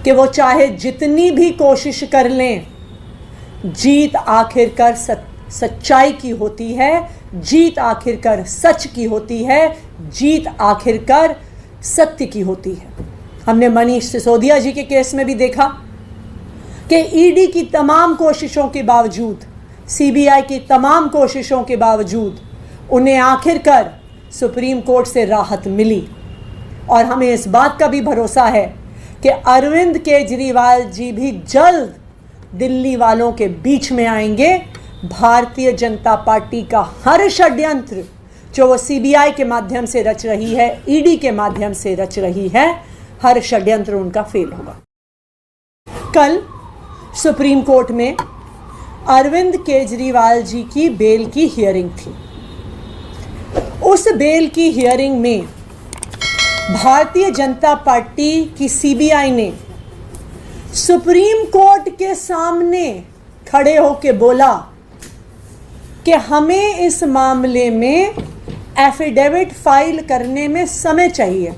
कि वो चाहे जितनी भी कोशिश कर लें, जीत आखिरकार सच्चाई की होती है, जीत आखिरकार सच की होती है, जीत आखिरकार सत्य की होती है। हमने मनीष सिसोदिया जी के केस में भी देखा कि ईडी की तमाम कोशिशों के बावजूद, सीबीआई की तमाम कोशिशों के बावजूद उन्हें आखिरकार सुप्रीम कोर्ट से राहत मिली। और हमें इस बात का भी भरोसा है कि अरविंद केजरीवाल जी भी जल्द दिल्ली वालों के बीच में आएंगे। भारतीय जनता पार्टी का हर षड्यंत्र जो वो सीबीआई के माध्यम से रच रही है, ईडी के माध्यम से रच रही है, हर षड्यंत्र उनका फेल होगा। कल सुप्रीम कोर्ट में अरविंद केजरीवाल जी की बेल की हियरिंग थी। उस बेल की हियरिंग में भारतीय जनता पार्टी की सीबीआई ने सुप्रीम कोर्ट के सामने खड़े होकर बोला कि हमें इस मामले में एफिडेविट फाइल करने में समय चाहिए।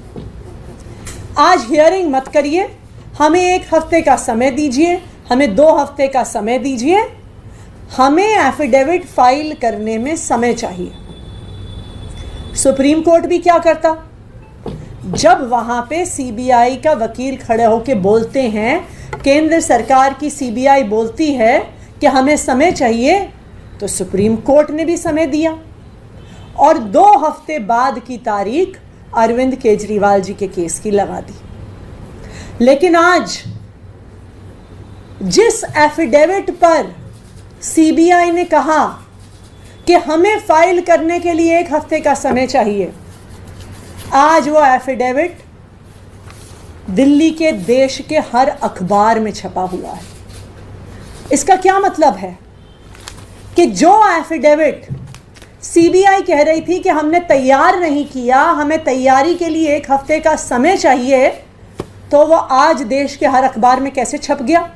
आज हियरिंग मत करिए, हमें 1 हफ्ते का समय दीजिए, हमें 2 हफ्ते का समय दीजिए, हमें एफिडेविट फाइल करने में समय चाहिए। सुप्रीम कोर्ट भी क्या करता, जब वहां पे सीबीआई का वकील खड़े होकर बोलते हैं, केंद्र सरकार की सीबीआई बोलती है कि हमें समय चाहिए, तो सुप्रीम कोर्ट ने भी समय दिया और 2 हफ्ते बाद की तारीख अरविंद केजरीवाल जी के केस की लगा दी। लेकिन आज जिस एफिडेविट पर सीबीआई ने कहा कि हमें फाइल करने के लिए 1 हफ्ते का समय चाहिए, आज वो एफिडेविट दिल्ली के देश के हर अखबार में छपा हुआ है। इसका क्या मतलब है कि जो एफिडेविट सीबीआई कह रही थी कि हमने तैयार नहीं किया, हमें तैयारी के लिए 1 हफ्ते का समय चाहिए, तो वो आज देश के हर अखबार में कैसे छप गया?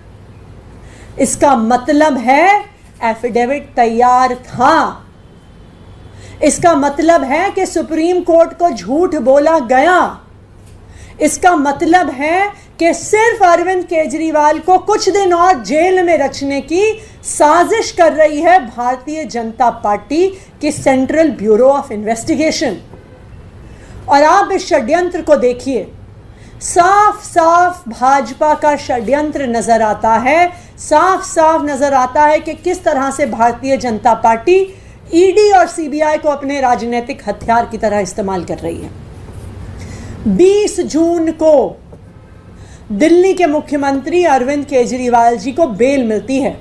इसका मतलब है एफिडेविट तैयार था। इसका मतलब है कि सुप्रीम कोर्ट को झूठ बोला गया। इसका मतलब है कि सिर्फ अरविंद केजरीवाल को कुछ दिन और जेल में रखने की साजिश कर रही है भारतीय जनता पार्टी की सेंट्रल ब्यूरो ऑफ इन्वेस्टिगेशन। और आप इस षड्यंत्र को देखिए, साफ साफ भाजपा का षड्यंत्र नजर आता है। साफ साफ नजर आता है कि किस तरह से भारतीय जनता पार्टी ईडी और सीबीआई को अपने राजनीतिक हथियार की तरह इस्तेमाल कर रही है। 20 जून को दिल्ली के मुख्यमंत्री अरविंद केजरीवाल जी को बेल मिलती है,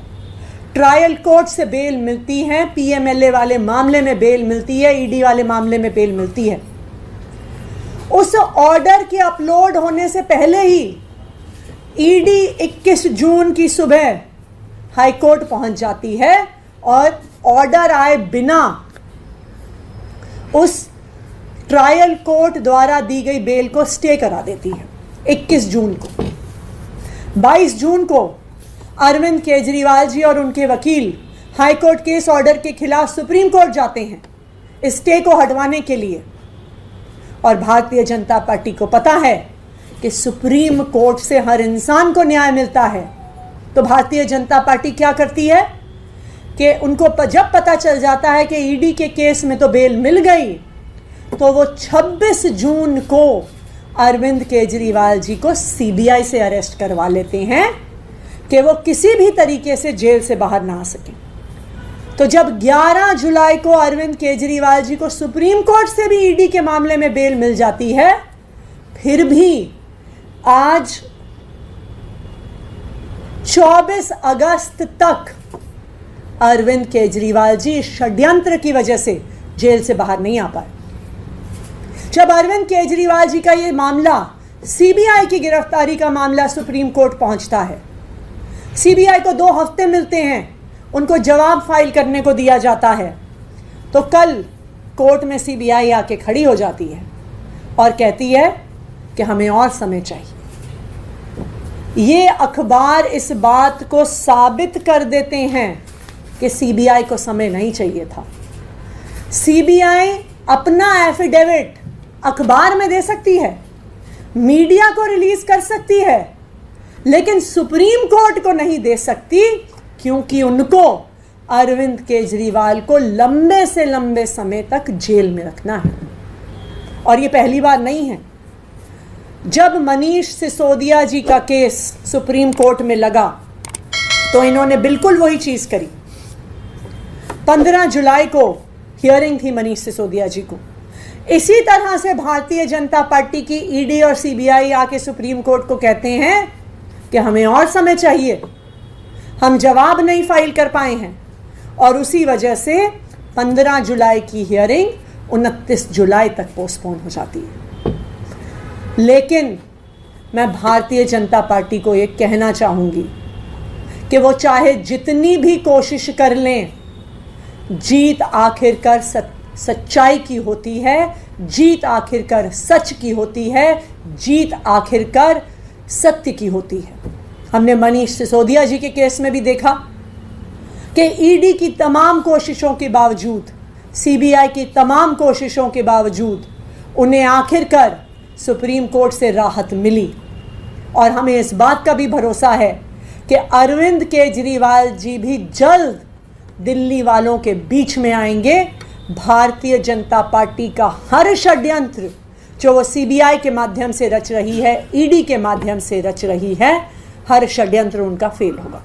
ट्रायल कोर्ट से बेल मिलती है, पीएमएलए वाले मामले में बेल मिलती है, ईडी वाले मामले में बेल मिलती है। उस ऑर्डर के अपलोड होने से पहले ही ईडी 21 जून की सुबह हाईकोर्ट पहुंच जाती है और ऑर्डर आए बिना उस ट्रायल कोर्ट द्वारा दी गई बेल को स्टे करा देती है 21 जून को। 22 जून को अरविंद केजरीवाल जी और उनके वकील हाईकोर्ट के इस ऑर्डर के खिलाफ सुप्रीम कोर्ट जाते हैं स्टे को हटवाने के लिए। और भारतीय जनता पार्टी को पता है कि सुप्रीम कोर्ट से हर इंसान को न्याय मिलता है, तो भारतीय जनता पार्टी क्या करती है कि उनको जब पता चल जाता है कि ईडी के केस में तो बेल मिल गई, तो वो 26 जून को अरविंद केजरीवाल जी को सीबीआई से अरेस्ट करवा लेते हैं कि वो किसी भी तरीके से जेल से बाहर ना आ सके। तो जब 11 जुलाई को अरविंद केजरीवाल जी को सुप्रीम कोर्ट से भी ईडी के मामले में बेल मिल जाती है, फिर भी आज 24 अगस्त तक अरविंद केजरीवाल जी षड्यंत्र की वजह से जेल से बाहर नहीं आ पाए। जब अरविंद केजरीवाल जी का ये मामला, सीबीआई की गिरफ्तारी का मामला सुप्रीम कोर्ट पहुंचता है, सीबीआई को 2 हफ्ते मिलते हैं, उनको जवाब फाइल करने को दिया जाता है, तो कल कोर्ट में सीबीआई आके खड़ी हो जाती है और कहती है कि हमें और समय चाहिए। ये अखबार इस बात को साबित कर देते हैं कि सीबीआई को समय नहीं चाहिए था। सीबीआई अपना एफिडेविट अखबार में दे सकती है, मीडिया को रिलीज कर सकती है, लेकिन सुप्रीम कोर्ट को नहीं दे सकती, क्योंकि उनको अरविंद केजरीवाल को लंबे से लंबे समय तक जेल में रखना है। और ये पहली बार नहीं है। जब मनीष सिसोदिया जी का केस सुप्रीम कोर्ट में लगा तो इन्होंने बिल्कुल वही चीज करी। 15 जुलाई को हियरिंग थी मनीष सिसोदिया जी को। इसी तरह से भारतीय जनता पार्टी की ईडी और सीबीआई आके सुप्रीम कोर्ट को कहते हैं कि हमें और समय चाहिए, हम जवाब नहीं फाइल कर पाए हैं, और उसी वजह से 15 जुलाई की हियरिंग 29 जुलाई तक पोस्टपोन हो जाती है। लेकिन मैं भारतीय जनता पार्टी को ये कहना चाहूंगी कि वो चाहे जितनी भी कोशिश कर लें, जीत आखिरकार सच्चाई की होती है, जीत आखिरकार सच की होती है, जीत आखिरकार सत्य की होती है। हमने मनीष सिसोदिया जी के केस में भी देखा कि ईडी की तमाम कोशिशों के बावजूद, सीबीआई की तमाम कोशिशों के बावजूद उन्हें आखिरकार सुप्रीम कोर्ट से राहत मिली। और हमें इस बात का भी भरोसा है कि अरविंद केजरीवाल जी भी जल्द दिल्ली वालों के बीच में आएंगे। भारतीय जनता पार्टी का हर षड्यंत्र जो वो सीबीआई के माध्यम से रच रही है, ईडी के माध्यम से रच रही है, हर षड्यंत्र उनका फेल होगा।